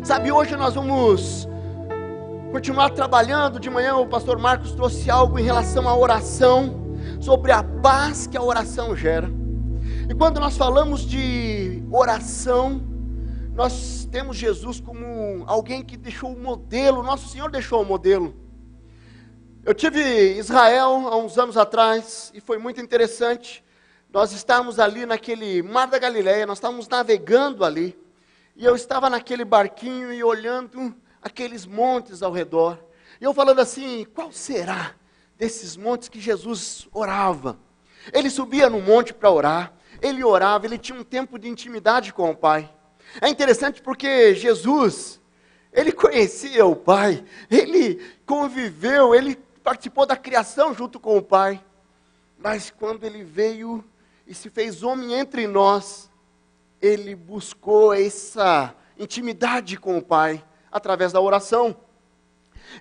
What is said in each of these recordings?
Sabe, hoje nós vamos continuar trabalhando. De manhã o pastor Marcos trouxe algo em relação à oração, sobre a paz que a oração gera. E quando nós falamos de oração, nós temos Jesus como alguém que deixou o modelo. Nosso Senhor deixou o modelo. Eu tive em Israel há uns anos atrás e foi muito interessante. Nós estávamos ali naquele Mar da Galileia, nós estávamos navegando ali. E eu estava naquele barquinho e olhando aqueles montes ao redor. E eu falando assim, qual será desses montes que Jesus orava? Ele subia no monte para orar, ele orava, ele tinha um tempo de intimidade com o Pai. É interessante porque Jesus, ele conhecia o Pai, ele conviveu, ele participou da criação junto com o Pai. Mas quando ele veio e se fez homem entre nós, ele buscou essa intimidade com o Pai através da oração.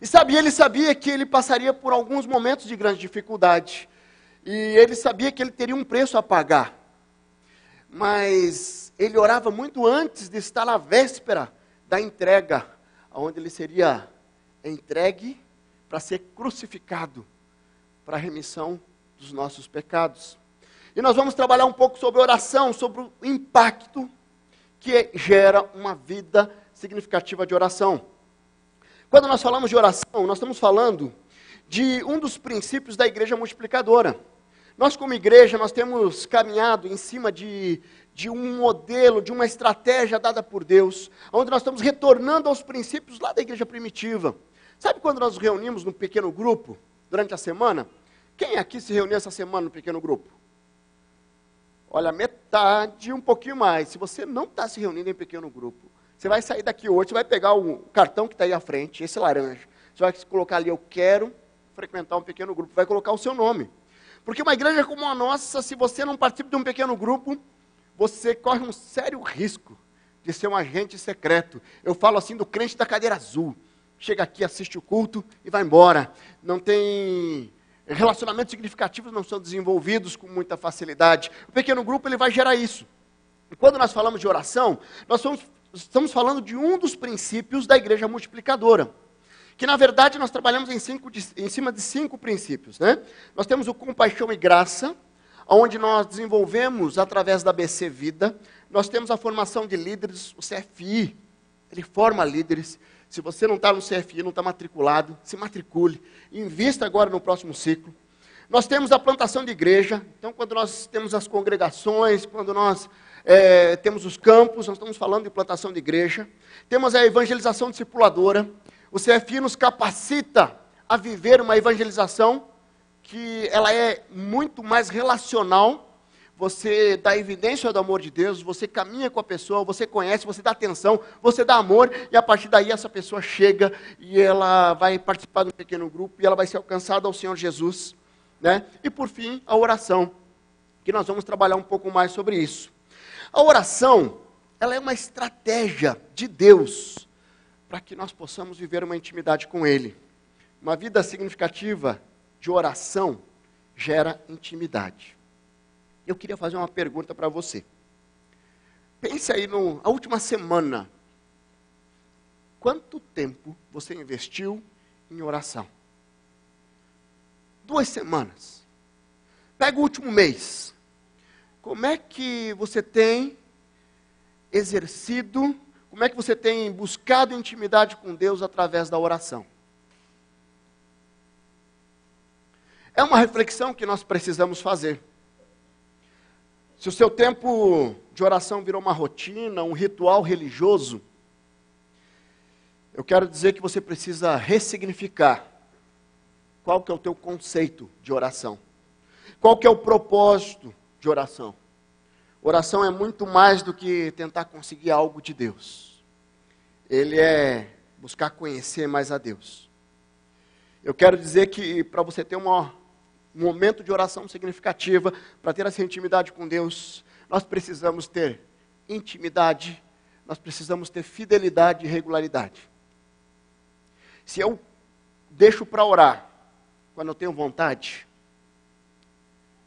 E ele sabia que ele passaria por alguns momentos de grande dificuldade. E ele sabia que ele teria um preço a pagar. Mas ele orava muito antes de estar na véspera da entrega, onde ele seria entregue para ser crucificado, para a remissão dos nossos pecados. E nós vamos trabalhar um pouco sobre oração, sobre o impacto que gera uma vida significativa de oração. Quando nós falamos de oração, nós estamos falando de um dos princípios da igreja multiplicadora. Nós como igreja, nós temos caminhado em cima de um modelo, de uma estratégia dada por Deus, onde nós estamos retornando aos princípios lá da igreja primitiva. Sabe quando nós nos reunimos num pequeno grupo, durante a semana? Quem aqui se reuniu essa semana no pequeno grupo? Olha, metade, um pouquinho mais. Se você não está se reunindo em pequeno grupo, você vai sair daqui hoje, você vai pegar o cartão que está aí à frente, esse laranja. Você vai colocar ali, eu quero frequentar um pequeno grupo. Vai colocar o seu nome. Porque uma igreja como a nossa, se você não participa de um pequeno grupo, você corre um sério risco de ser um agente secreto. Eu falo assim do crente da cadeira azul. Chega aqui, assiste o culto e vai embora. Não tem... relacionamentos significativos não são desenvolvidos com muita facilidade. O pequeno grupo ele vai gerar isso. E quando nós falamos de oração, nós estamos falando de um dos princípios da igreja multiplicadora. Que na verdade nós trabalhamos em cima de 5 princípios. Né? Nós temos o compaixão e graça, onde nós desenvolvemos através da BC Vida. Nós temos a formação de líderes, o CFI, ele forma líderes. Se você não está no CFI, não está matriculado, se matricule, invista agora no próximo ciclo. Nós temos a plantação de igreja, então quando nós temos as congregações, quando nós temos os campos, nós estamos falando de plantação de igreja. Temos a evangelização discipuladora, o CFI nos capacita a viver uma evangelização que ela é muito mais relacional. Você dá evidência do amor de Deus, você caminha com a pessoa, você conhece, você dá atenção, você dá amor, e a partir daí essa pessoa chega e ela vai participar de um pequeno grupo e ela vai ser alcançada ao Senhor Jesus. Né? E por fim, a oração, que nós vamos trabalhar um pouco mais sobre isso. A oração, ela é uma estratégia de Deus para que nós possamos viver uma intimidade com Ele. Uma vida significativa de oração gera intimidade. Eu queria fazer uma pergunta para você. Pense aí na última semana. Quanto tempo você investiu em oração? 2 semanas. Pega o último mês. Como é que você tem exercido, como é que você tem buscado intimidade com Deus através da oração? É uma reflexão que nós precisamos fazer. Se o seu tempo de oração virou uma rotina, um ritual religioso, eu quero dizer que você precisa ressignificar qual que é o teu conceito de oração. Qual que é o propósito de oração. Oração é muito mais do que tentar conseguir algo de Deus. Ele é buscar conhecer mais a Deus. Eu quero dizer que para você ter um momento de oração significativa, para ter essa intimidade com Deus, nós precisamos ter intimidade, nós precisamos ter fidelidade e regularidade. Se eu deixo para orar quando eu tenho vontade,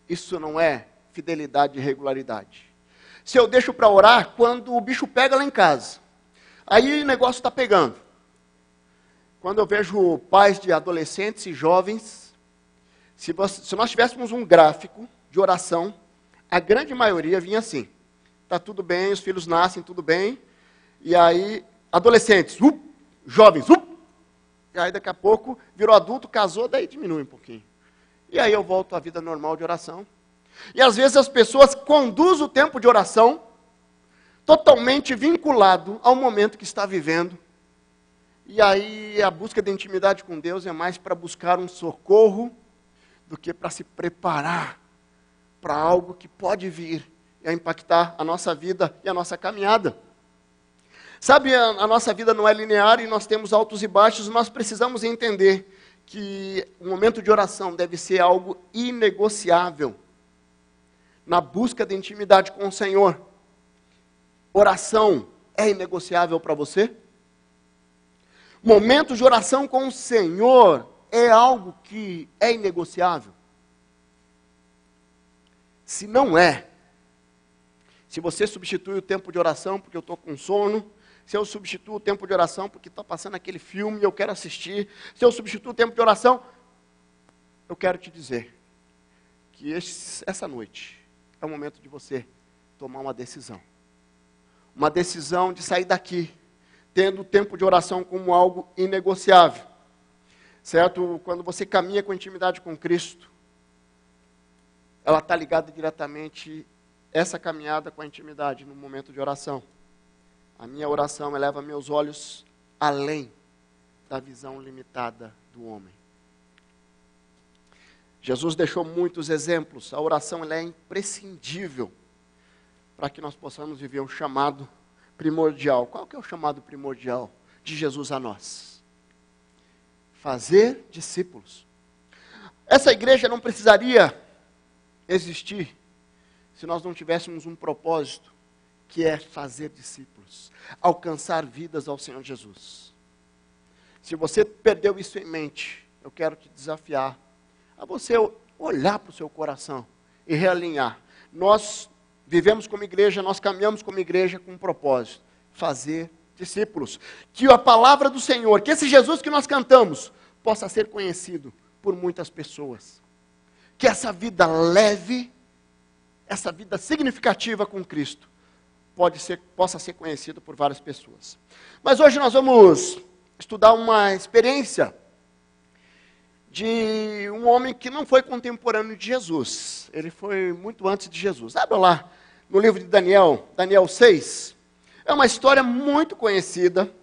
isso não é fidelidade e regularidade. Se eu deixo para orar quando o bicho pega lá em casa, Aí o negócio está pegando. Quando eu vejo pais de adolescentes e jovens, se nós tivéssemos um gráfico de oração, a grande maioria vinha assim. Está tudo bem, os filhos nascem, tudo bem. E aí, adolescentes, jovens, e aí daqui a pouco virou adulto, casou, daí diminui um pouquinho. E aí eu volto à vida normal de oração. E às vezes as pessoas conduzem o tempo de oração totalmente vinculado ao momento que está vivendo. E aí a busca de intimidade com Deus é mais para buscar um socorro do que para se preparar para algo que pode vir e impactar a nossa vida e a nossa caminhada. Sabe, a nossa vida não é linear e nós temos altos e baixos, nós precisamos entender que o momento de oração deve ser algo inegociável na busca de intimidade com o Senhor. Oração é inegociável para você? Momento de oração com o Senhor é algo que é inegociável? Se não é, se você substitui o tempo de oração porque eu estou com sono, se eu substituo o tempo de oração porque está passando aquele filme e eu quero assistir, se eu substituo o tempo de oração, eu quero te dizer que essa noite é o momento de você tomar uma decisão. Uma decisão de sair daqui, tendo o tempo de oração como algo inegociável. Certo? Quando você caminha com intimidade com Cristo, ela está ligada diretamente, essa caminhada com a intimidade no momento de oração. A minha oração eleva meus olhos além da visão limitada do homem. Jesus deixou muitos exemplos. A oração ela é imprescindível para que nós possamos viver um chamado primordial. Qual que é o chamado primordial de Jesus a nós? Fazer discípulos. Essa igreja não precisaria existir se nós não tivéssemos um propósito, que é fazer discípulos, alcançar vidas ao Senhor Jesus. Se você perdeu isso em mente, eu quero te desafiar a você olhar para o seu coração e realinhar. Nós vivemos como igreja, nós caminhamos como igreja com um propósito, fazer discípulos. Que a palavra do Senhor, que esse Jesus que nós cantamos, possa ser conhecido por muitas pessoas. Que essa vida leve, essa vida significativa com Cristo, possa ser conhecido por várias pessoas. Mas hoje nós vamos estudar uma experiência de um homem que não foi contemporâneo de Jesus. Ele foi muito antes de Jesus. Abra lá no livro de Daniel, Daniel 6. É uma história muito conhecida.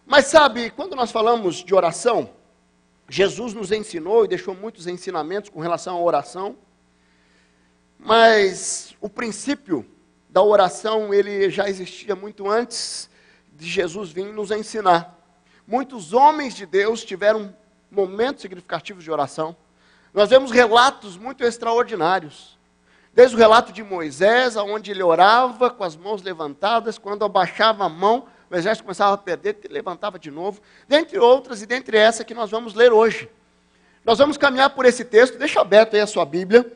Mas sabe, quando nós falamos de oração, Jesus nos ensinou e deixou muitos ensinamentos com relação à oração. Mas o princípio da oração, ele já existia muito antes de Jesus vir nos ensinar. Muitos homens de Deus tiveram momentos significativos de oração. Nós vemos relatos muito extraordinários. Desde o relato de Moisés, onde ele orava com as mãos levantadas, quando abaixava a mão, o exército começava a perder, ele levantava de novo. Dentre outras, e dentre essa que nós vamos ler hoje. Nós vamos caminhar por esse texto, deixa aberto aí a sua Bíblia,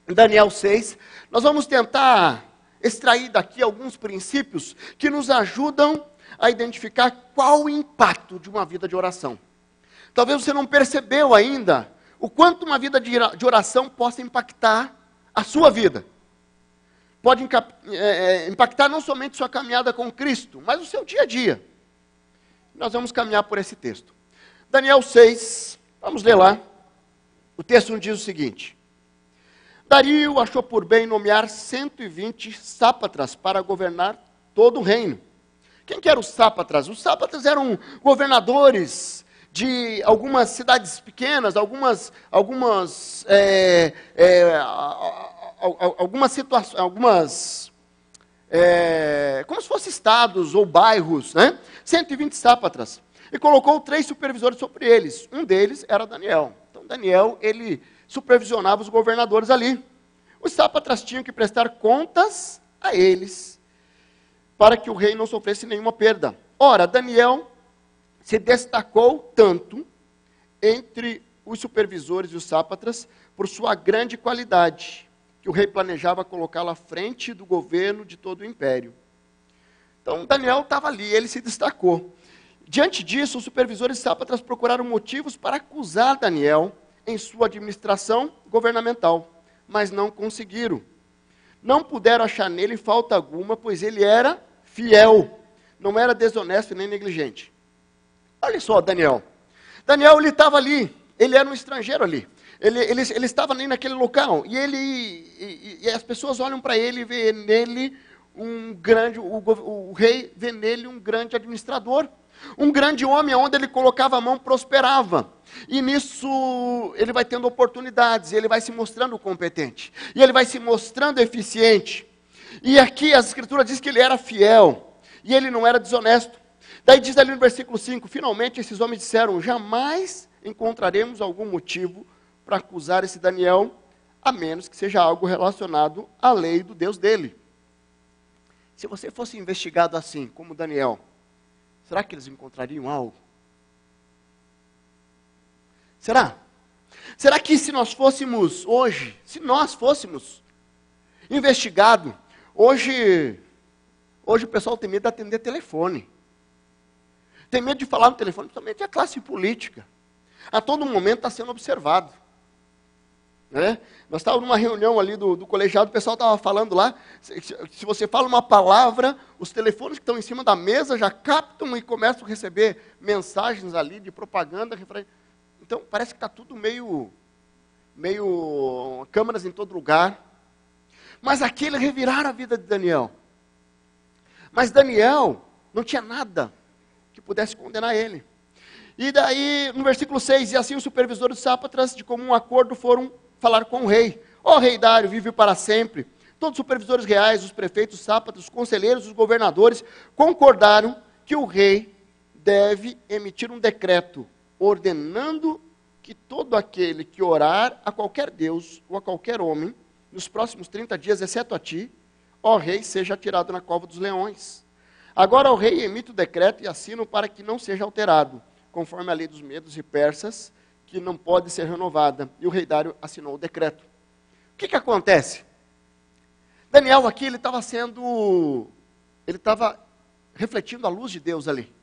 em Daniel 6. Nós vamos tentar extrair daqui alguns princípios que nos ajudam a identificar qual o impacto de uma vida de oração. Talvez você não percebeu ainda o quanto uma vida de oração possa impactar a sua vida. Pode impactar não somente sua caminhada com Cristo, mas o seu dia a dia. Nós vamos caminhar por esse texto. Daniel 6, vamos ler lá. O texto nos diz o seguinte: Dario achou por bem nomear 120 sápatras para governar todo o reino. Quem que eram os sápatras? Os sápatras eram governadores de algumas cidades pequenas, algumas situações, como se fossem estados ou bairros, né? 120 sápatras. E colocou 3 supervisores sobre eles. Um deles era Daniel. Então Daniel, ele supervisionava os governadores ali. Os sápatras tinham que prestar contas a eles, para que o rei não sofresse nenhuma perda. Ora, Daniel se destacou tanto entre os supervisores e os sápatras por sua grande qualidade, que o rei planejava colocá-lo à frente do governo de todo o império. Então, Daniel estava ali, ele se destacou. Diante disso, os supervisores sátrapas procuraram motivos para acusar Daniel em sua administração governamental, mas não conseguiram. Não puderam achar nele falta alguma, pois ele era fiel, não era desonesto nem negligente. Olha só, Daniel. Daniel, ele estava ali, ele era um estrangeiro ali. Ele estava ali naquele local, e as pessoas olham para ele e vê nele um grande, o rei vê nele um grande administrador. Um grande homem, onde ele colocava a mão, prosperava. E nisso ele vai tendo oportunidades, ele vai se mostrando competente. E ele vai se mostrando eficiente. E aqui as escrituras dizem que ele era fiel. E ele não era desonesto. Daí diz ali no versículo 5, finalmente esses homens disseram, jamais encontraremos algum motivo para acusar esse Daniel, a menos que seja algo relacionado à lei do Deus dele. Se você fosse investigado assim, como Daniel, será que eles encontrariam algo? Será? Será que se nós fôssemos hoje, investigados, hoje o pessoal tem medo de atender telefone. Tem medo de falar no telefone, principalmente a classe política. A todo momento está sendo observado. Né? Nós estávamos numa reunião ali do colegiado, o pessoal estava falando lá, se você fala uma palavra, os telefones que estão em cima da mesa já captam e começam a receber mensagens ali de propaganda. Então, parece que está tudo meio câmeras em todo lugar. Mas aqui eles reviraram a vida de Daniel. Mas Daniel não tinha nada que pudesse condenar ele. E daí, no versículo 6, e assim os supervisores sátrapas, de comum acordo, foram falar com o rei. Ó rei Dário, vive para sempre. Todos os supervisores reais, os prefeitos, os sátrapas, os conselheiros, os governadores, concordaram que o rei deve emitir um decreto ordenando que todo aquele que orar a qualquer deus ou a qualquer homem, nos próximos 30 dias, exceto a ti, ó rei, seja atirado na cova dos leões. Agora o rei emite o decreto e assina para que não seja alterado, conforme a lei dos medos e persas, que não pode ser renovada. E o rei Dário assinou o decreto. O que acontece? Daniel aqui, ele estava refletindo a luz de Deus ali.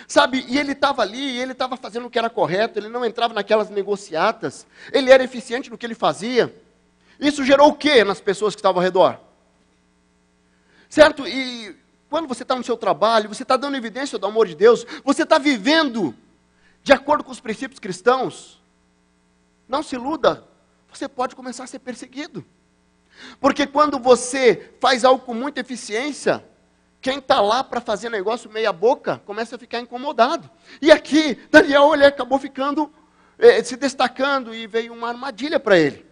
Sabe, e ele estava ali, e ele estava fazendo o que era correto, ele não entrava naquelas negociatas, ele era eficiente no que ele fazia. Isso gerou o quê nas pessoas que estavam ao redor? Certo? E quando você está no seu trabalho, você está dando evidência do amor de Deus, você está vivendo de acordo com os princípios cristãos, não se iluda, você pode começar a ser perseguido. Porque quando você faz algo com muita eficiência, quem está lá para fazer negócio meia boca, começa a ficar incomodado. E aqui, Daniel, ele acabou ficando, se destacando, e veio uma armadilha para ele.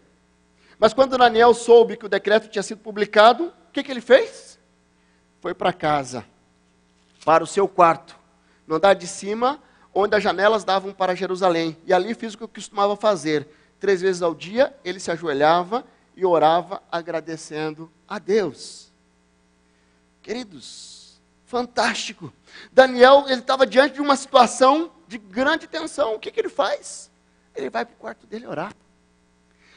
Mas quando Daniel soube que o decreto tinha sido publicado, o que ele fez? Foi para casa, para o seu quarto, no andar de cima, onde as janelas davam para Jerusalém. E ali fiz o que eu costumava fazer. 3 vezes ao dia, ele se ajoelhava e orava agradecendo a Deus. Queridos, fantástico. Daniel, ele estava diante de uma situação de grande tensão. O que ele faz? Ele vai para o quarto dele orar.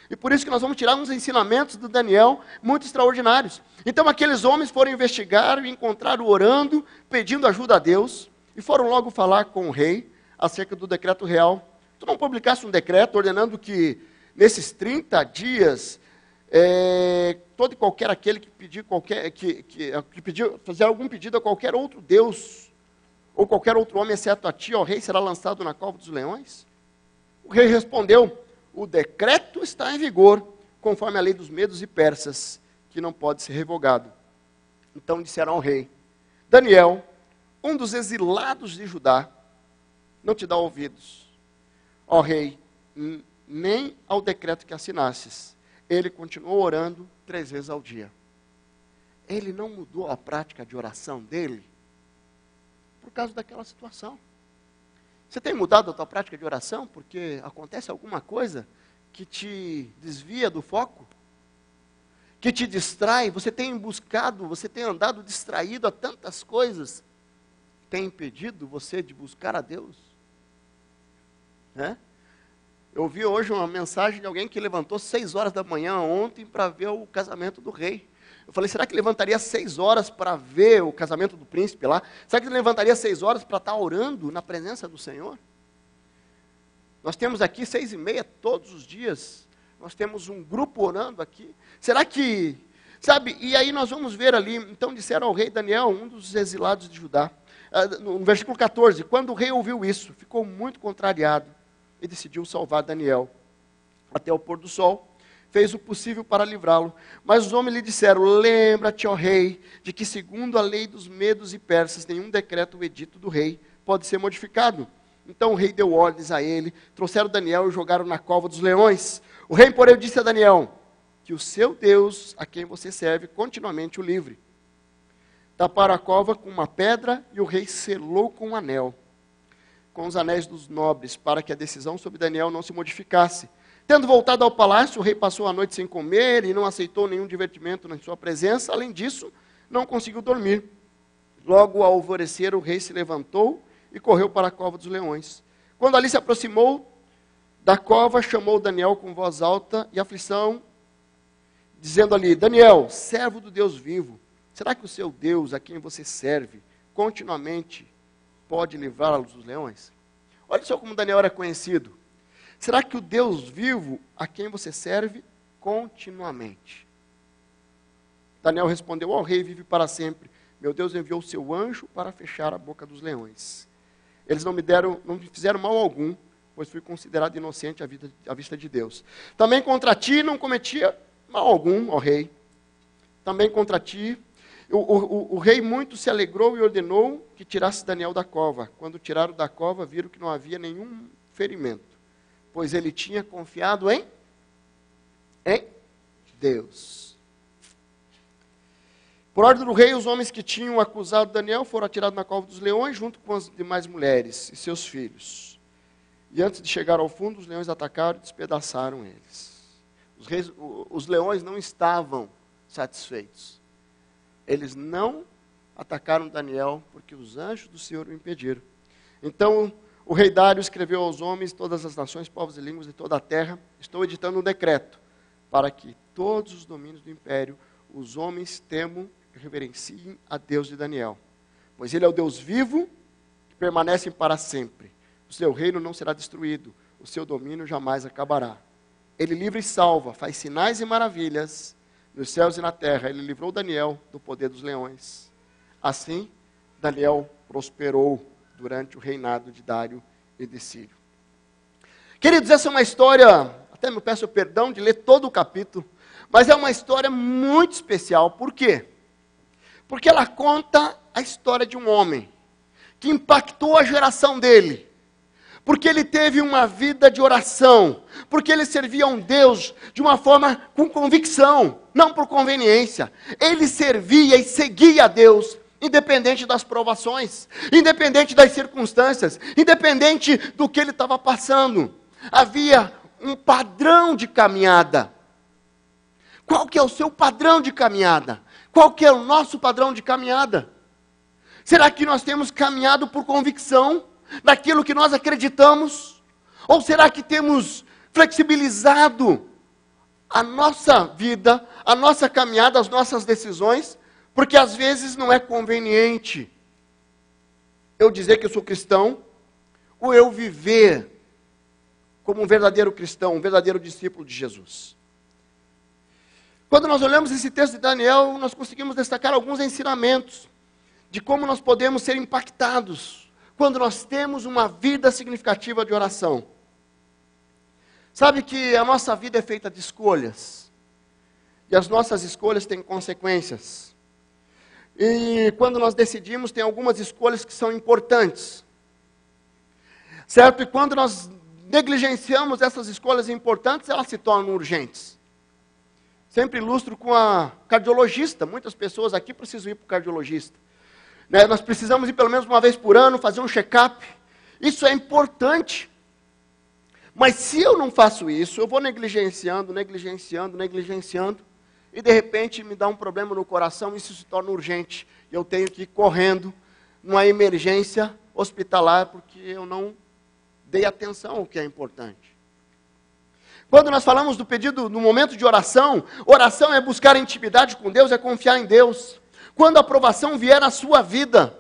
E por isso que nós vamos tirar uns ensinamentos do Daniel muito extraordinários. Então aqueles homens foram investigar e encontraram orando, pedindo ajuda a Deus, e foram logo falar com o rei acerca do decreto real. Tu não publicaste um decreto ordenando que nesses 30 dias, todo e qualquer aquele que pedir fazer algum pedido a qualquer outro Deus, ou qualquer outro homem, exceto a ti, ó rei, será lançado na cova dos leões? O rei respondeu, o decreto está em vigor, conforme a lei dos medos e persas, que não pode ser revogado. Então disseram ao rei, Daniel, um dos exilados de Judá, não te dá ouvidos. Ó rei, nem ao decreto que assinasses. Ele continuou orando 3 vezes ao dia. Ele não mudou a prática de oração dele por causa daquela situação. Você tem mudado a tua prática de oração porque acontece alguma coisa que te desvia do foco? Que te distrai? Você tem buscado, você tem andado distraído a tantas coisas? Tem impedido você de buscar a Deus? Eu ouvi hoje uma mensagem de alguém que levantou 6 horas da manhã ontem para ver o casamento do rei. Eu falei, será que levantaria 6 horas para ver o casamento do príncipe lá? Será que ele levantaria 6 horas para estar orando na presença do Senhor? Nós temos aqui 6:30 todos os dias. Nós temos um grupo orando aqui. Será que, sabe, e aí nós vamos ver ali, então disseram ao rei Daniel, um dos exilados de Judá, no versículo 14, quando o rei ouviu isso, ficou muito contrariado e decidiu salvar Daniel até o pôr do sol. Fez o possível para livrá-lo. Mas os homens lhe disseram, lembra-te, ó rei, de que segundo a lei dos medos e persas, nenhum decreto ou edito do rei pode ser modificado. Então o rei deu ordens a ele, trouxeram Daniel e jogaram na cova dos leões. O rei, porém, disse a Daniel, que o seu Deus, a quem você serve, continuamente o livre. Taparam a cova com uma pedra e o rei selou com um anel, com os anéis dos nobres, para que a decisão sobre Daniel não se modificasse. Tendo voltado ao palácio, o rei passou a noite sem comer e não aceitou nenhum divertimento na sua presença. Além disso, não conseguiu dormir. Logo, ao alvorecer, o rei se levantou e correu para a cova dos leões. Quando ali se aproximou da cova, chamou Daniel com voz alta e aflição, dizendo ali, Daniel, servo do Deus vivo, será que o seu Deus, a quem você serve, continuamente pode livrá-lo dos leões? Olha só como Daniel era conhecido. Será que o Deus vivo, a quem você serve, continuamente? Daniel respondeu, ó rei, vive para sempre. Meu Deus enviou o seu anjo para fechar a boca dos leões. Eles não me fizeram mal algum, pois fui considerado inocente à vista de Deus. Também contra ti não cometia mal algum, ó rei. Também contra ti, o rei muito se alegrou e ordenou que tirasse Daniel da cova. Quando tiraram da cova, viram que não havia nenhum ferimento, pois ele tinha confiado em Deus. Por ordem do rei, os homens que tinham acusado Daniel foram atirados na cova dos leões, junto com as demais mulheres e seus filhos. E antes de chegar ao fundo, os leões atacaram e despedaçaram eles. Os leões não estavam satisfeitos. Eles não atacaram Daniel, porque os anjos do Senhor o impediram. Então, o rei Dário escreveu aos homens, todas as nações, povos e línguas de toda a terra, estou editando um decreto, para que todos os domínios do império, os homens temam e reverenciem a Deus de Daniel. Pois ele é o Deus vivo, que permanece para sempre. O seu reino não será destruído, o seu domínio jamais acabará. Ele livra e salva, faz sinais e maravilhas nos céus e na terra. Ele livrou Daniel do poder dos leões. Assim, Daniel prosperou durante o reinado de Dário e de Círio. Queridos, essa é uma história, até me peço perdão de ler todo o capítulo, mas é uma história muito especial. Por quê? Porque ela conta a história de um homem que impactou a geração dele. Porque ele teve uma vida de oração, porque ele servia a um Deus de uma forma com convicção, não por conveniência. Ele servia e seguia a Deus, independente das provações, independente das circunstâncias, independente do que ele estava passando. Havia um padrão de caminhada. Qual que é o seu padrão de caminhada? Qual que é o nosso padrão de caminhada? Será que nós temos caminhado por convicção daquilo que nós acreditamos? Ou será que temos flexibilizado a nossa vida, a nossa caminhada, as nossas decisões, porque às vezes não é conveniente eu dizer que eu sou cristão, ou eu viver como um verdadeiro cristão, um verdadeiro discípulo de Jesus? Quando nós olhamos esse texto de Daniel, nós conseguimos destacar alguns ensinamentos de como nós podemos ser impactados quando nós temos uma vida significativa de oração. Sabe que a nossa vida é feita de escolhas, e as nossas escolhas têm consequências. E quando nós decidimos, tem algumas escolhas que são importantes, certo? E quando nós negligenciamos essas escolhas importantes, elas se tornam urgentes. Sempre ilustro com a cardiologista. Muitas pessoas aqui precisam ir para o cardiologista. Nós precisamos ir pelo menos uma vez por ano, fazer um check-up. Isso é importante. Mas se eu não faço isso, eu vou negligenciando, e de repente me dá um problema no coração, isso se torna urgente. E eu tenho que ir correndo numa emergência hospitalar, porque eu não dei atenção ao que é importante. Quando nós falamos do pedido, no momento de oração, oração é buscar intimidade com Deus, é confiar em Deus. Quando a aprovação vier na sua vida,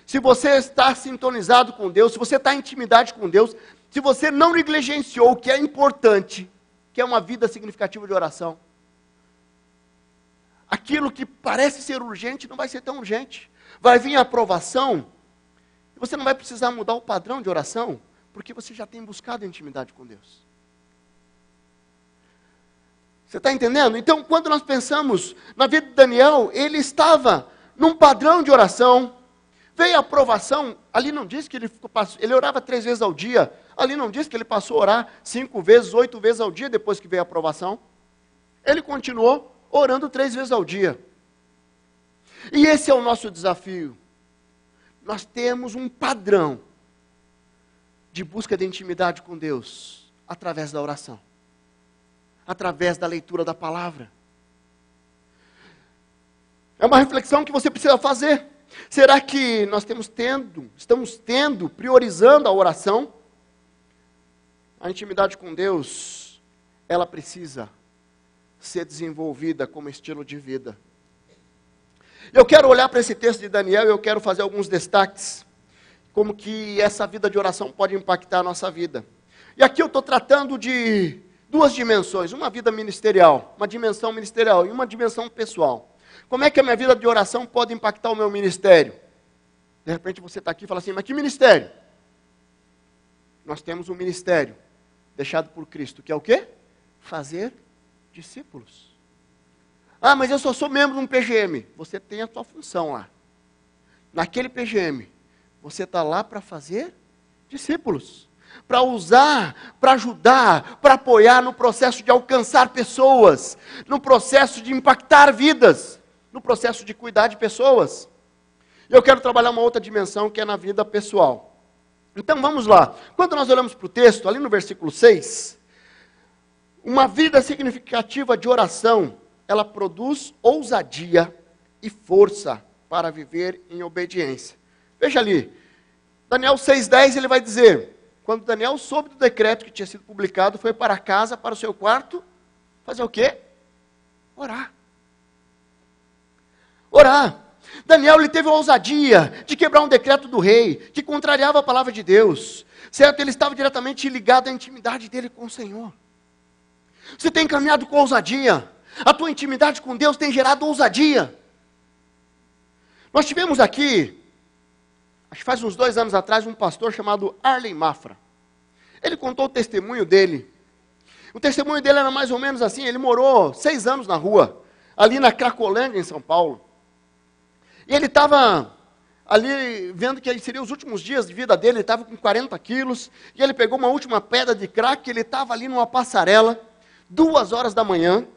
se você está sintonizado com Deus, se você está em intimidade com Deus, se você não negligenciou o que é importante, que é uma vida significativa de oração, aquilo que parece ser urgente não vai ser tão urgente. Vai vir a aprovação, e você não vai precisar mudar o padrão de oração, porque você já tem buscado a intimidade com Deus. Você está entendendo? Então, quando nós pensamos na vida de Daniel, ele estava num padrão de oração. Veio a aprovação, ali não diz que ele orava 3 vezes ao dia. Ali não diz que ele passou a orar 5 vezes, 8 vezes ao dia depois que veio a aprovação. Ele continuou orando 3 vezes ao dia. E esse é o nosso desafio. Nós temos um padrão de busca de intimidade com Deus através da oração, através da leitura da palavra. É uma reflexão que você precisa fazer. Será que nós estamos tendo, priorizando a oração? A intimidade com Deus, ela precisa ser desenvolvida como estilo de vida. Eu quero olhar para esse texto de Daniel e eu quero fazer alguns destaques, como que essa vida de oração pode impactar a nossa vida. E aqui eu estou tratando de 2 dimensões, uma vida ministerial, uma dimensão ministerial e uma dimensão pessoal. Como é que a minha vida de oração pode impactar o meu ministério? De repente você está aqui e fala assim, mas que ministério? Nós temos um ministério deixado por Cristo, que é o quê? Fazer discípulos. Ah, mas eu só sou membro de um PGM. Você tem a sua função lá. Naquele PGM, você está lá para fazer discípulos. Para usar, para ajudar, para apoiar no processo de alcançar pessoas, no processo de impactar vidas, no processo de cuidar de pessoas. E eu quero trabalhar uma outra dimensão que é na vida pessoal. Então vamos lá. Quando nós olhamos para o texto, ali no versículo 6, uma vida significativa de oração, ela produz ousadia e força para viver em obediência. Veja ali, Daniel 6,10 ele vai dizer, quando Daniel soube do decreto que tinha sido publicado, foi para casa, para o seu quarto, fazer o quê? Orar. Orar. Daniel ele teve a ousadia de quebrar um decreto do rei, que contrariava a palavra de Deus. Certo? Ele estava diretamente ligado à intimidade dele com o Senhor. Você tem caminhado com ousadia. A tua intimidade com Deus tem gerado ousadia. Nós tivemos aqui, acho que faz uns 2 anos atrás, um pastor chamado Arlen Mafra. Ele contou o testemunho dele. O testemunho dele era mais ou menos assim, ele morou 6 anos na rua, ali na Cracolândia, em São Paulo. E ele estava ali vendo que seriam os últimos dias de vida dele, ele estava com 40 quilos, e ele pegou uma última pedra de crack, ele estava ali numa passarela, 2 horas da manhã,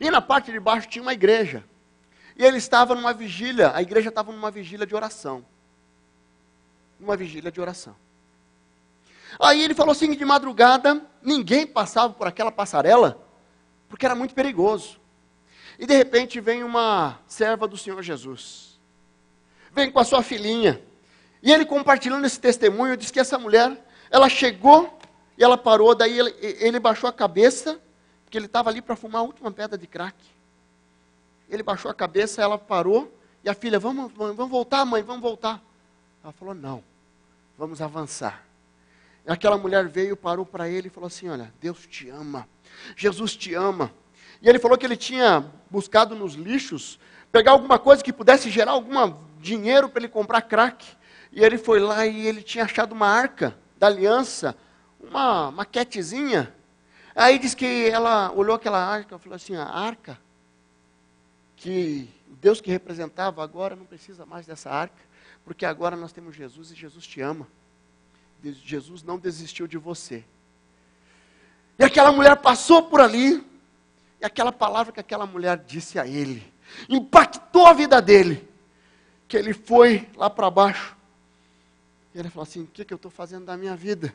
e na parte de baixo tinha uma igreja. E ele estava numa vigília, a igreja estava numa vigília de oração. Numa vigília de oração. Aí ele falou assim, de madrugada, ninguém passava por aquela passarela, porque era muito perigoso. E de repente vem uma serva do Senhor Jesus. Vem com a sua filhinha. E ele compartilhando esse testemunho, diz que essa mulher, ela chegou e ela parou, daí ele baixou a cabeça, porque ele estava ali para fumar a última pedra de crack. Ele baixou a cabeça, ela parou, e a filha, vamos voltar, mãe, vamos voltar. Ela falou, não, vamos avançar. E aquela mulher veio, parou para ele e falou assim, olha, Deus te ama, Jesus te ama. E ele falou que ele tinha buscado nos lixos, pegar alguma coisa que pudesse gerar algum dinheiro para ele comprar crack. E ele foi lá e ele tinha achado uma arca da aliança, uma maquetezinha. Aí diz que ela olhou aquela arca e falou assim, a arca, que o Deus que representava agora não precisa mais dessa arca, porque agora nós temos Jesus e Jesus te ama. Jesus não desistiu de você. E aquela mulher passou por ali, e aquela palavra que aquela mulher disse a ele, impactou a vida dele, que ele foi lá para baixo, e ele falou assim, o que eu estou fazendo da minha vida?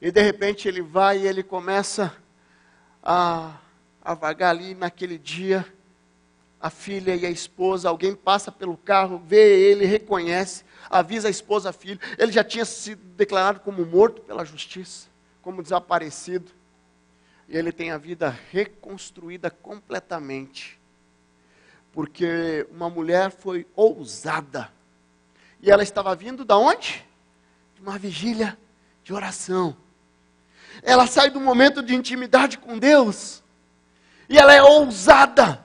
E de repente ele vai e ele começa a vagar ali naquele dia, a filha e a esposa, alguém passa pelo carro, vê ele, reconhece, avisa a esposa, a filha. Ele já tinha sido declarado como morto pela justiça, como desaparecido. E ele tem a vida reconstruída completamente. Porque uma mulher foi ousada. E ela estava vindo da onde? De uma vigília de oração. Ela sai do momento de intimidade com Deus. E ela é ousada.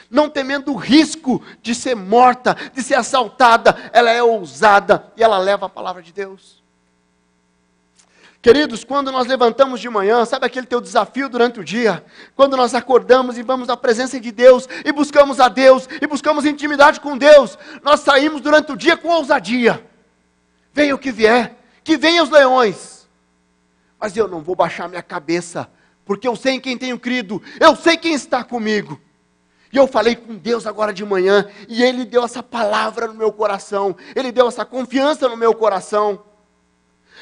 Não temendo o risco de ser morta, de ser assaltada. Ela é ousada e ela leva a palavra de Deus. Queridos, quando nós levantamos de manhã, sabe aquele teu desafio durante o dia? Quando nós acordamos e vamos à presença de Deus, e buscamos a Deus, e buscamos intimidade com Deus, nós saímos durante o dia com ousadia. Venha o que vier, que venham os leões. Mas eu não vou baixar minha cabeça, porque eu sei em quem tenho crido, eu sei quem está comigo. E eu falei com Deus agora de manhã, e Ele deu essa palavra no meu coração, Ele deu essa confiança no meu coração.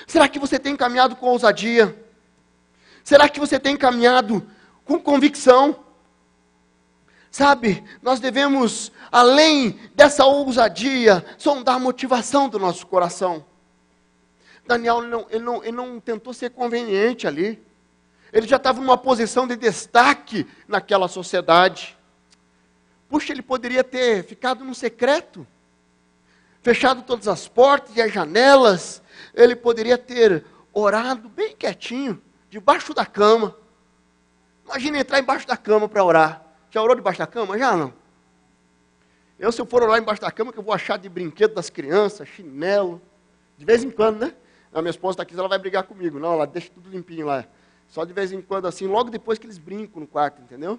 Será que você tem caminhado com ousadia? Será que você tem caminhado com convicção? Sabe, nós devemos, além dessa ousadia, sondar a motivação do nosso coração. Daniel, ele não tentou ser conveniente ali. Ele já estava numa posição de destaque naquela sociedade. Puxa, ele poderia ter ficado no secreto, fechado todas as portas e as janelas. Ele poderia ter orado bem quietinho, debaixo da cama. Imagina entrar embaixo da cama para orar. Já orou debaixo da cama? Já não? Se eu for orar embaixo da cama, que eu vou achar de brinquedo das crianças, chinelo. De vez em quando, né? A minha esposa está aqui, ela vai brigar comigo. Não, ela deixa tudo limpinho lá. Só de vez em quando, assim, logo depois que eles brincam no quarto, entendeu?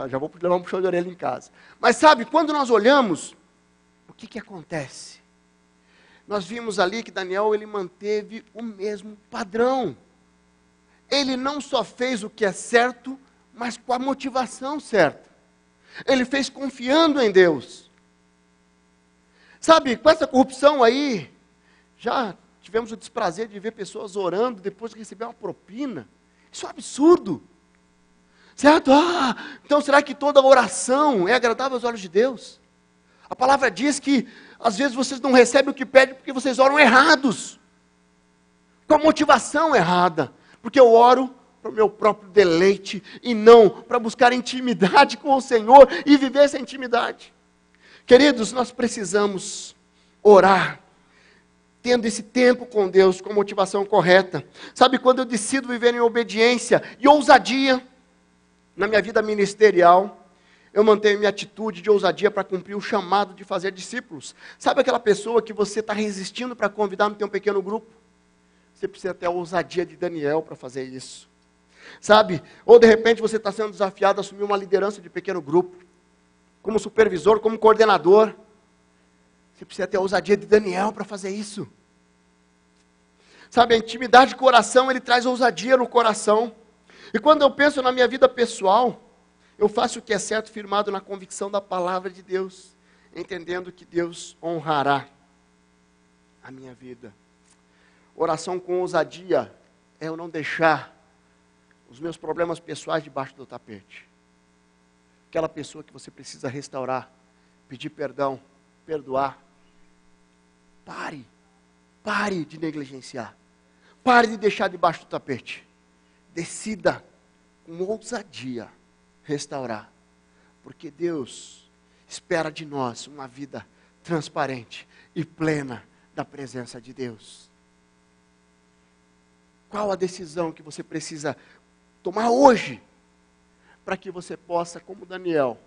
Já vou levar um puxão de orelha em casa. Mas sabe, quando nós olhamos, o que acontece? Nós vimos ali que Daniel, ele manteve o mesmo padrão. Ele não só fez o que é certo, mas com a motivação certa. Ele fez confiando em Deus. Sabe, com essa corrupção aí, já tivemos o desprazer de ver pessoas orando depois de receber uma propina. Isso é um absurdo. Certo? Então será que toda oração é agradável aos olhos de Deus? A palavra diz que às vezes vocês não recebem o que pedem porque vocês oram errados. Com a motivação errada. Porque eu oro para o meu próprio deleite e não para buscar intimidade com o Senhor e viver essa intimidade. Queridos, nós precisamos orar, tendo esse tempo com Deus, com a motivação correta. Sabe, quando eu decido viver em obediência e ousadia na minha vida ministerial, eu mantenho minha atitude de ousadia para cumprir o chamado de fazer discípulos. Sabe aquela pessoa que você está resistindo para convidar no teu pequeno grupo? Você precisa ter a ousadia de Daniel para fazer isso. Sabe? Ou de repente você está sendo desafiado a assumir uma liderança de pequeno grupo, como supervisor, como coordenador. Você precisa ter a ousadia de Daniel para fazer isso. Sabe, a intimidade com o coração, ele traz ousadia no coração. E quando eu penso na minha vida pessoal, eu faço o que é certo, firmado na convicção da palavra de Deus, entendendo que Deus honrará a minha vida. Oração com ousadia é eu não deixar os meus problemas pessoais debaixo do tapete. Aquela pessoa que você precisa restaurar, pedir perdão, perdoar. Pare de negligenciar. Pare de deixar debaixo do tapete. Decida com ousadia restaurar. Porque Deus espera de nós uma vida transparente e plena da presença de Deus. Qual a decisão que você precisa tomar hoje para que você possa, como Daniel,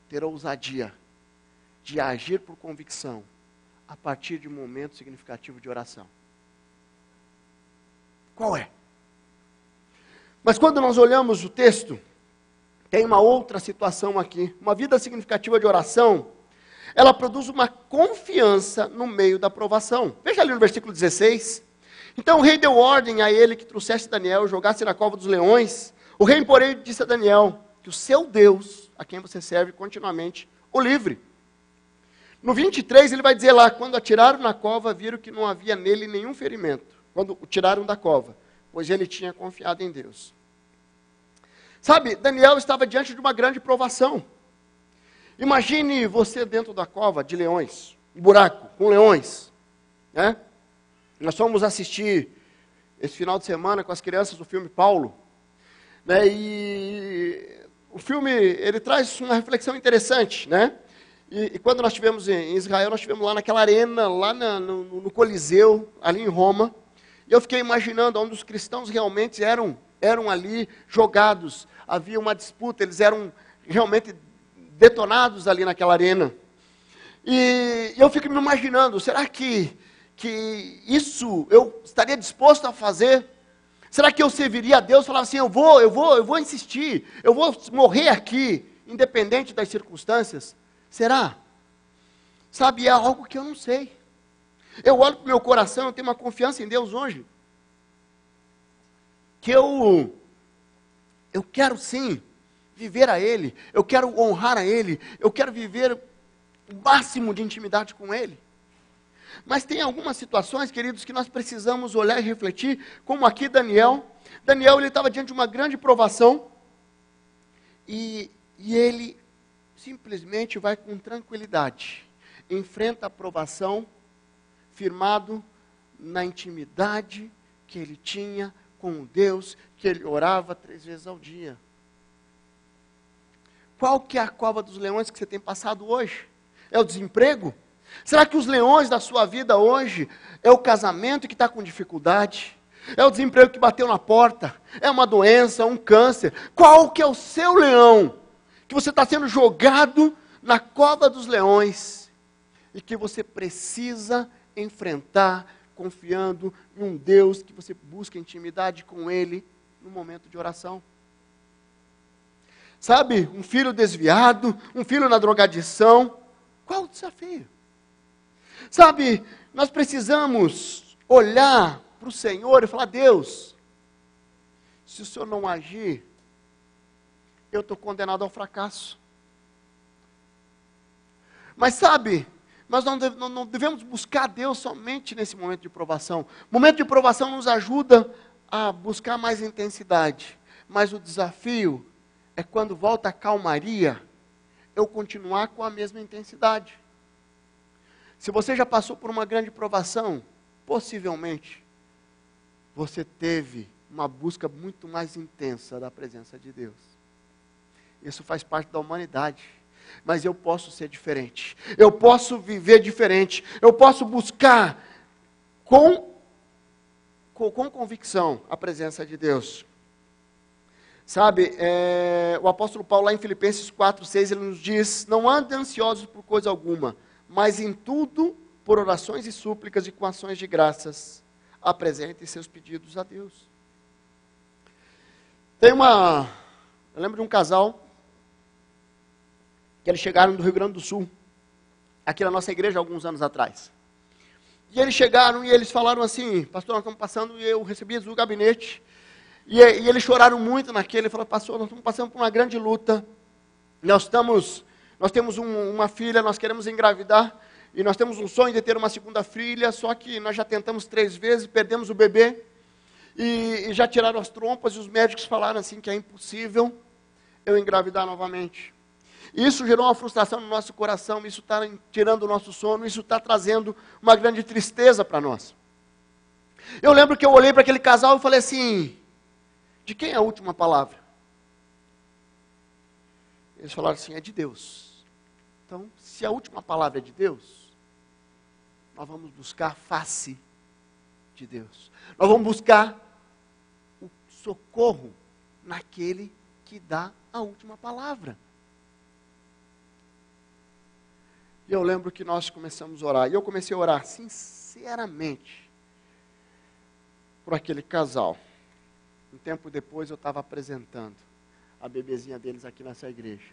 ter a ousadia de agir por convicção a partir de um momento significativo de oração? Qual é? Mas quando nós olhamos o texto, tem uma outra situação aqui. Uma vida significativa de oração, ela produz uma confiança no meio da provação. Veja ali no versículo 16. Então o rei deu ordem a ele que trouxesse Daniel, jogasse na cova dos leões. O rei, porém, disse a Daniel que o seu Deus, a quem você serve continuamente, o livre. No 23 ele vai dizer lá, quando atiraram na cova, viram que não havia nele nenhum ferimento. Quando o tiraram da cova, pois ele tinha confiado em Deus. Sabe, Daniel estava diante de uma grande provação. Imagine você dentro da cova de leões, um buraco com leões, né? Nós fomos assistir esse final de semana com as crianças o filme Paulo, né? E o filme, ele traz uma reflexão interessante, né? E quando nós estivemos em Israel, nós estivemos lá naquela arena, lá no Coliseu, ali em Roma, e eu fiquei imaginando onde os cristãos realmente eram ali jogados, havia uma disputa, eles eram realmente detonados ali naquela arena. E eu fico me imaginando, será que isso eu estaria disposto a fazer? Será que eu serviria a Deus? Falava assim, eu vou insistir, eu vou morrer aqui, independente das circunstâncias? Será? Sabe, é algo que eu não sei. Eu olho para o meu coração, eu tenho uma confiança em Deus hoje, que eu quero sim viver a Ele, eu quero honrar a Ele, eu quero viver o máximo de intimidade com Ele. Mas tem algumas situações, queridos, que nós precisamos olhar e refletir, como aqui Daniel. Daniel, ele estava diante de uma grande provação, e ele simplesmente vai com tranquilidade, enfrenta a provação, firmado na intimidade que ele tinha com o Deus, que ele orava 3 vezes ao dia. Qual que é a cova dos leões que você tem passado hoje? É o desemprego? Será que os leões da sua vida hoje é o casamento que está com dificuldade? É o desemprego que bateu na porta? É uma doença, um câncer? Qual que é o seu leão? Que você está sendo jogado na cova dos leões e que você precisa enfrentar, confiando em um Deus que você busca intimidade com Ele no momento de oração. Sabe, um filho desviado, um filho na drogadição, qual o desafio? Sabe, nós precisamos olhar para o Senhor e falar, Deus, se o Senhor não agir, eu estou condenado ao fracasso. Mas sabe, nós não devemos buscar Deus somente nesse momento de provação. O momento de provação nos ajuda a buscar mais intensidade. Mas o desafio é quando volta a calmaria, eu continuar com a mesma intensidade. Se você já passou por uma grande provação, possivelmente, você teve uma busca muito mais intensa da presença de Deus. Isso faz parte da humanidade. Mas eu posso ser diferente. Eu posso viver diferente. Eu posso buscar com convicção a presença de Deus. Sabe, o apóstolo Paulo lá em Filipenses 4:6, ele nos diz, não andem ansiosos por coisa alguma, mas em tudo, por orações e súplicas e com ações de graças, apresentem seus pedidos a Deus. Eu lembro de um casal, que eles chegaram do Rio Grande do Sul, aqui na nossa igreja, alguns anos atrás. E eles chegaram e eles falaram assim, pastor, nós estamos passando, e eu recebi eles do gabinete, e eles choraram muito naquele, falaram, pastor, nós estamos passando por uma grande luta, nós temos uma filha, nós queremos engravidar, e nós temos um sonho de ter uma segunda filha, só que nós já tentamos 3 vezes, perdemos o bebê, e já tiraram as trompas, e os médicos falaram assim, que é impossível eu engravidar novamente. Isso gerou uma frustração no nosso coração, isso está tirando o nosso sono, isso está trazendo uma grande tristeza para nós. Eu lembro que eu olhei para aquele casal e falei assim, de quem é a última palavra? Eles falaram assim, é de Deus. Então, se a última palavra é de Deus, nós vamos buscar a face de Deus. Nós vamos buscar o socorro naquele que dá a última palavra. E eu lembro que nós começamos a orar. E eu comecei a orar sinceramente por aquele casal. Um tempo depois eu estava apresentando a bebezinha deles aqui nessa igreja.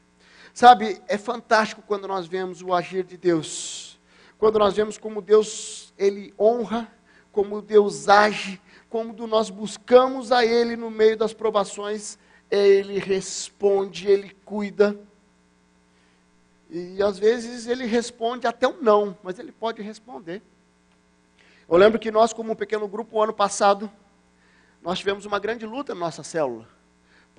Sabe, é fantástico quando nós vemos o agir de Deus. Quando nós vemos como Deus, Ele honra, como Deus age, como nós buscamos a Ele no meio das provações, Ele responde, Ele cuida. E às vezes Ele responde até um não, mas Ele pode responder. Eu lembro que nós, como um pequeno grupo, o ano passado, nós tivemos uma grande luta na nossa célula.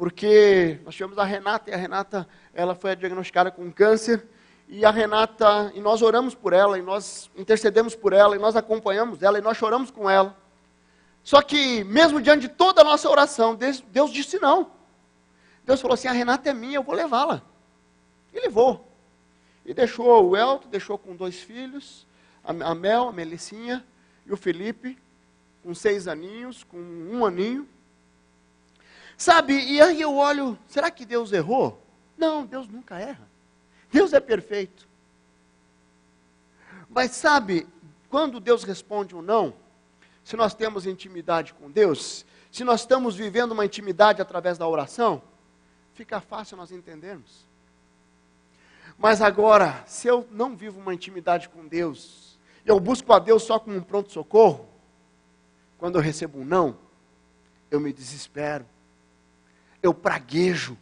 porque nós tivemos a Renata, e a Renata, ela foi diagnosticada com câncer, e a Renata, e nós oramos por ela, e nós intercedemos por ela, e nós acompanhamos ela, e nós choramos com ela. Só que, mesmo diante de toda a nossa oração, Deus disse não. Deus falou assim, a Renata é minha, eu vou levá-la. E levou. E deixou o Elton, deixou com 2 filhos, a Mel, a Melicinha, e o Felipe, com 6 aninhos, com 1 aninho. Sabe, e aí eu olho, será que Deus errou? Não, Deus nunca erra. Deus é perfeito. Mas sabe, quando Deus responde um não, se nós temos intimidade com Deus, se nós estamos vivendo uma intimidade através da oração, fica fácil nós entendermos. Mas agora, se eu não vivo uma intimidade com Deus, eu busco a Deus só como um pronto-socorro, quando eu recebo um não, eu me desespero, eu praguejo,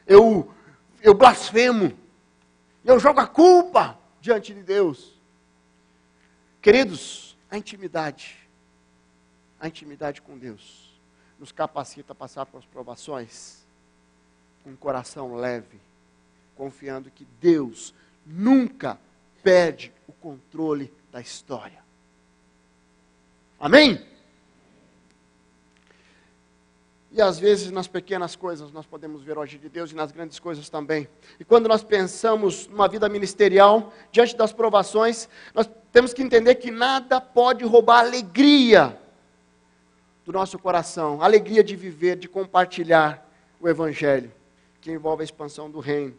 eu blasfemo, eu jogo a culpa diante de Deus. Queridos, a intimidade com Deus nos capacita a passar por provações com um coração leve, confiando que Deus nunca perde o controle da história. Amém? E às vezes nas pequenas coisas nós podemos ver o agir de Deus e nas grandes coisas também. E quando nós pensamos numa vida ministerial, diante das provações, nós temos que entender que nada pode roubar a alegria do nosso coração, a alegria de viver, de compartilhar o Evangelho, que envolve a expansão do reino.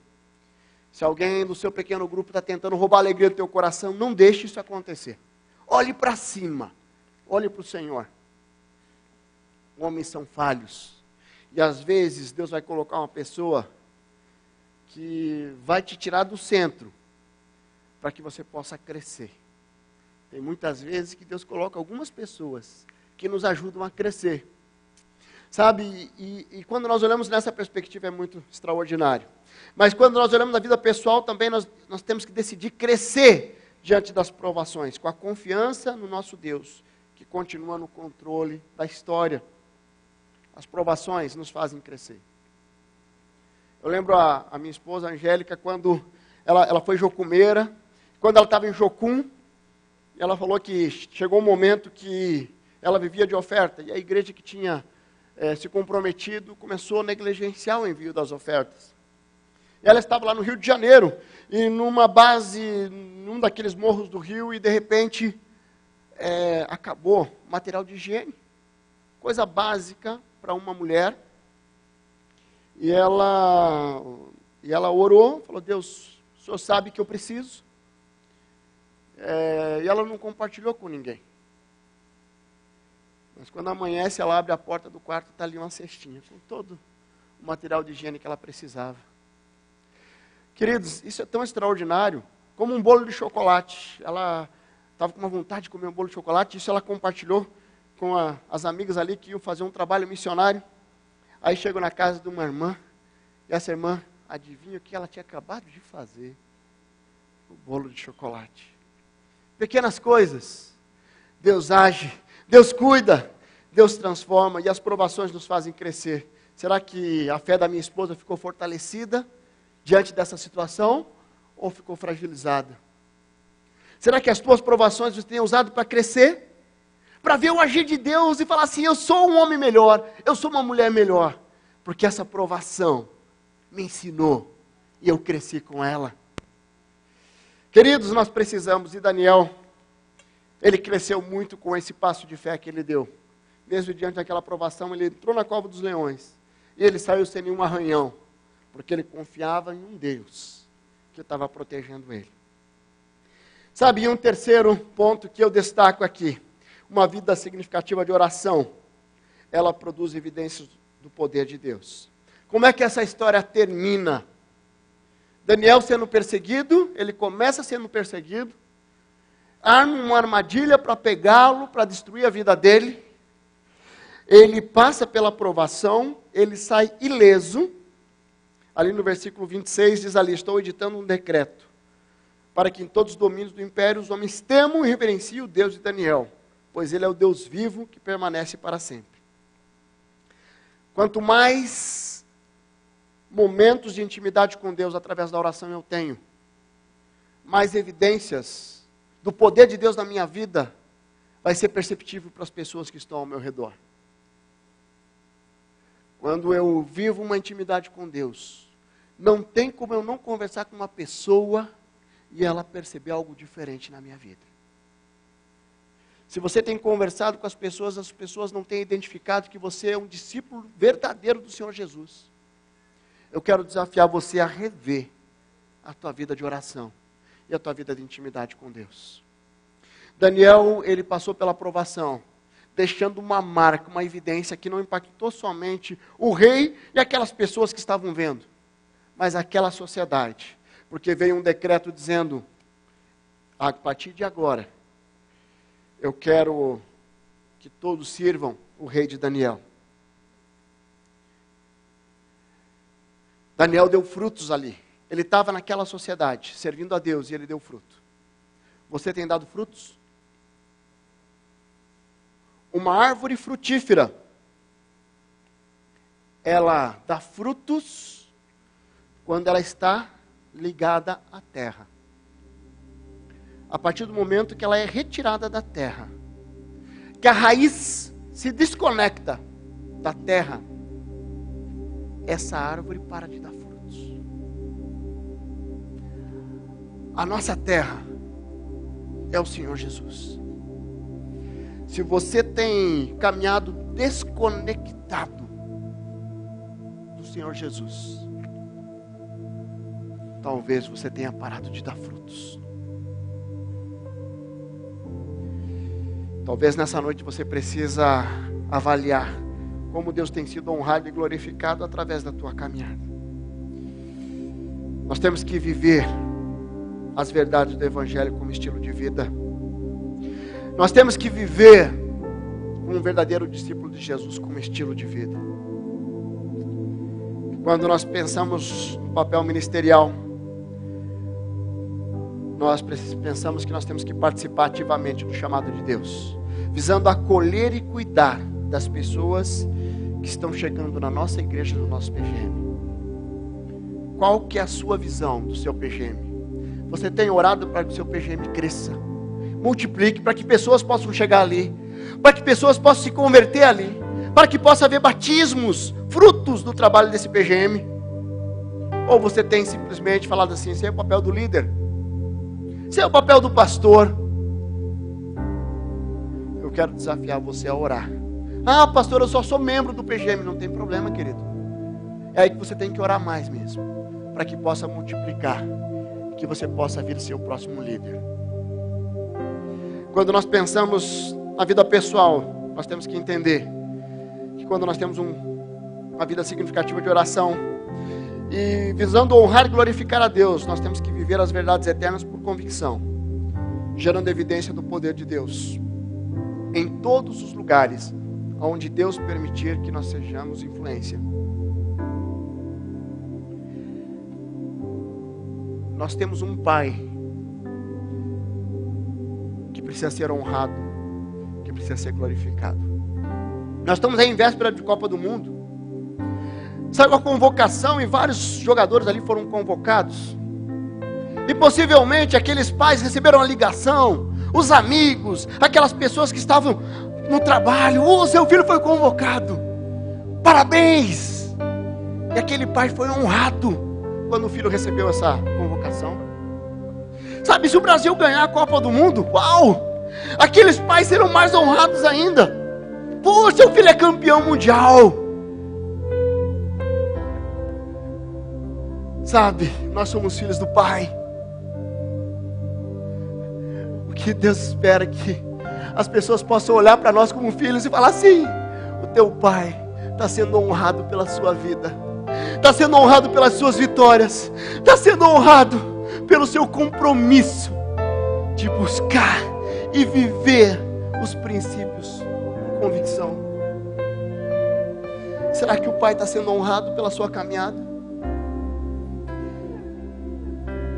Se alguém do seu pequeno grupo está tentando roubar a alegria do teu coração, não deixe isso acontecer. Olhe para cima, olhe para o Senhor. Homens são falhos. E às vezes Deus vai colocar uma pessoa que vai te tirar do centro, para que você possa crescer. Tem muitas vezes que Deus coloca algumas pessoas que nos ajudam a crescer. Sabe, e quando nós olhamos nessa perspectiva é muito extraordinário. Mas quando nós olhamos na vida pessoal também nós temos que decidir crescer diante das provações, com a confiança no nosso Deus, que continua no controle da história. As provações nos fazem crescer. Eu lembro a minha esposa, a Angélica, quando ela foi jocumeira, quando ela estava em Jocum, ela falou que chegou um momento que ela vivia de oferta, e a igreja que tinha se comprometido começou a negligenciar o envio das ofertas. E ela estava lá no Rio de Janeiro, e numa base, num daqueles morros do Rio, e de repente acabou o material de higiene, coisa básica para uma mulher. E ela orou, falou, Deus, o Senhor sabe que eu preciso. E ela não compartilhou com ninguém. Mas quando amanhece, ela abre a porta do quarto, está ali uma cestinha, com todo o material de higiene que ela precisava. Queridos, isso é tão extraordinário, como um bolo de chocolate. Ela estava com uma vontade de comer um bolo de chocolate, isso ela compartilhou com as amigas ali que iam fazer um trabalho missionário. Aí chegou na casa de uma irmã, e essa irmã, adivinha o que ela tinha acabado de fazer? O bolo de chocolate. Pequenas coisas, Deus age, Deus cuida, Deus transforma, e as provações nos fazem crescer. Será que a fé da minha esposa ficou fortalecida diante dessa situação, ou ficou fragilizada? Será que as tuas provações você tem usado para crescer? Para ver o agir de Deus e falar assim, eu sou um homem melhor, eu sou uma mulher melhor, porque essa provação me ensinou e eu cresci com ela. Queridos, nós precisamos, e Daniel, ele cresceu muito com esse passo de fé que ele deu. Mesmo diante daquela provação, ele entrou na cova dos leões, e ele saiu sem nenhum arranhão, porque ele confiava em um Deus que estava protegendo ele. Sabe, e um terceiro ponto que eu destaco aqui, uma vida significativa de oração, ela produz evidências do poder de Deus. Como é que essa história termina? Daniel sendo perseguido, ele começa sendo perseguido, arma uma armadilha para pegá-lo, para destruir a vida dele, ele passa pela provação, ele sai ileso. Ali no versículo 26 diz ali, estou editando um decreto, para que em todos os domínios do império os homens temam e reverenciem o Deus de Daniel, pois ele é o Deus vivo que permanece para sempre. Quanto mais momentos de intimidade com Deus através da oração eu tenho, mais evidências do poder de Deus na minha vida vai ser perceptível para as pessoas que estão ao meu redor. Quando eu vivo uma intimidade com Deus, não tem como eu não conversar com uma pessoa e ela perceber algo diferente na minha vida. Se você tem conversado com as pessoas não têm identificado que você é um discípulo verdadeiro do Senhor Jesus. Eu quero desafiar você a rever a tua vida de oração e a tua vida de intimidade com Deus. Daniel, ele passou pela provação, deixando uma marca, uma evidência que não impactou somente o rei e aquelas pessoas que estavam vendo, mas aquela sociedade. Porque veio um decreto dizendo, a partir de agora, eu quero que todos sirvam o rei de Daniel. Daniel deu frutos ali. Ele estava naquela sociedade, servindo a Deus, e ele deu fruto. Você tem dado frutos? Uma árvore frutífera, ela dá frutos quando ela está ligada à terra. A partir do momento que ela é retirada da terra, que a raiz se desconecta da terra, essa árvore para de dar frutos. A nossa terra é o Senhor Jesus. Se você tem caminhado desconectado do Senhor Jesus, talvez você tenha parado de dar frutos. Talvez nessa noite você precisa avaliar como Deus tem sido honrado e glorificado através da tua caminhada. Nós temos que viver as verdades do Evangelho como estilo de vida. Nós temos que viver um verdadeiro discípulo de Jesus como estilo de vida. Quando nós pensamos no papel ministerial, nós pensamos que nós temos que participar ativamente do chamado de Deus, visando acolher e cuidar das pessoas que estão chegando na nossa igreja, no nosso PGM. Qual que é a sua visão do seu PGM? Você tem orado para que o seu PGM cresça, multiplique, para que pessoas possam chegar ali, para que pessoas possam se converter ali, para que possa haver batismos, frutos do trabalho desse PGM? Ou você tem simplesmente falado assim, esse é o papel do líder, esse é o papel do pastor? Eu quero desafiar você a orar. Ah, pastor, eu só sou membro do PGM. Não tem problema, querido. É aí que você tem que orar mais mesmo, para que possa multiplicar, que você possa vir ser o próximo líder. Quando nós pensamos na vida pessoal, nós temos que entender que quando nós temos uma vida significativa de oração, e visando honrar e glorificar a Deus, nós temos que viver as verdades eternas por convicção, gerando evidência do poder de Deus em todos os lugares onde Deus permitir que nós sejamos influência. Nós temos um Pai que precisa ser honrado, que precisa ser glorificado. Nós estamos aí em véspera de Copa do Mundo. Saiu a convocação e vários jogadores ali foram convocados. E possivelmente aqueles pais receberam a ligação, os amigos, aquelas pessoas que estavam no trabalho. O seu filho foi convocado, parabéns! E aquele pai foi honrado quando o filho recebeu essa convocação. Sabe, se o Brasil ganhar a Copa do Mundo, uau! Aqueles pais serão mais honrados ainda. Pô, seu filho é campeão mundial. Sabe, nós somos filhos do Pai. O que Deus espera é que as pessoas possam olhar para nós como filhos e falar assim: o teu Pai está sendo honrado pela sua vida, está sendo honrado pelas suas vitórias, está sendo honrado pelo seu compromisso de buscar e viver os princípios com convicção. Será que o Pai está sendo honrado pela sua caminhada?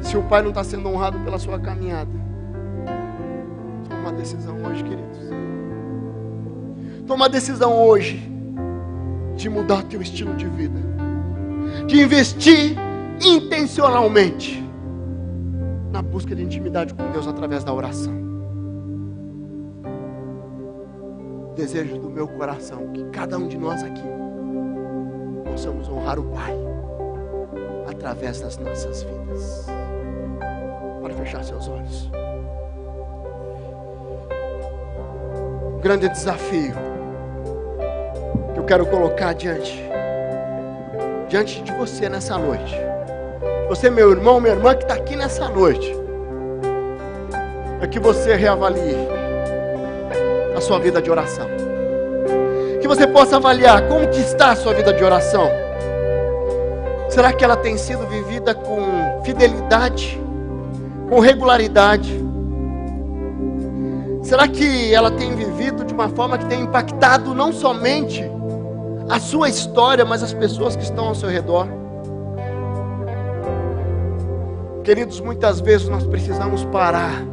Se o Pai não está sendo honrado pela sua caminhada, toma uma decisão hoje, queridos. Toma uma decisão hoje de mudar teu estilo de vida, de investir intencionalmente na busca de intimidade com Deus através da oração. Desejo do meu coração que cada um de nós aqui possamos honrar o Pai através das nossas vidas. Pode fechar seus olhos. Um grande desafio que eu quero colocar diante de você nessa noite. Você, meu irmão, minha irmã que está aqui nessa noite, é que você reavalie a sua vida de oração. Que você possa avaliar como que está a sua vida de oração. Será que ela tem sido vivida com fidelidade, com regularidade? Será que ela tem vivido de uma forma que tem impactado não somente a sua história, mas as pessoas que estão ao seu redor? Queridos, muitas vezes nós precisamos parar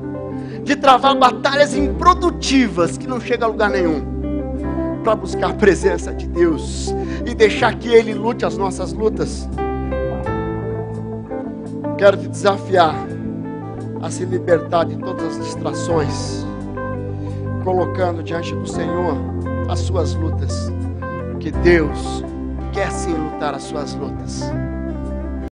de travar batalhas improdutivas que não chegam a lugar nenhum, para buscar a presença de Deus e deixar que Ele lute as nossas lutas. Quero te desafiar a se libertar de todas as distrações, colocando diante do Senhor as suas lutas, porque Deus quer sim lutar as suas lutas.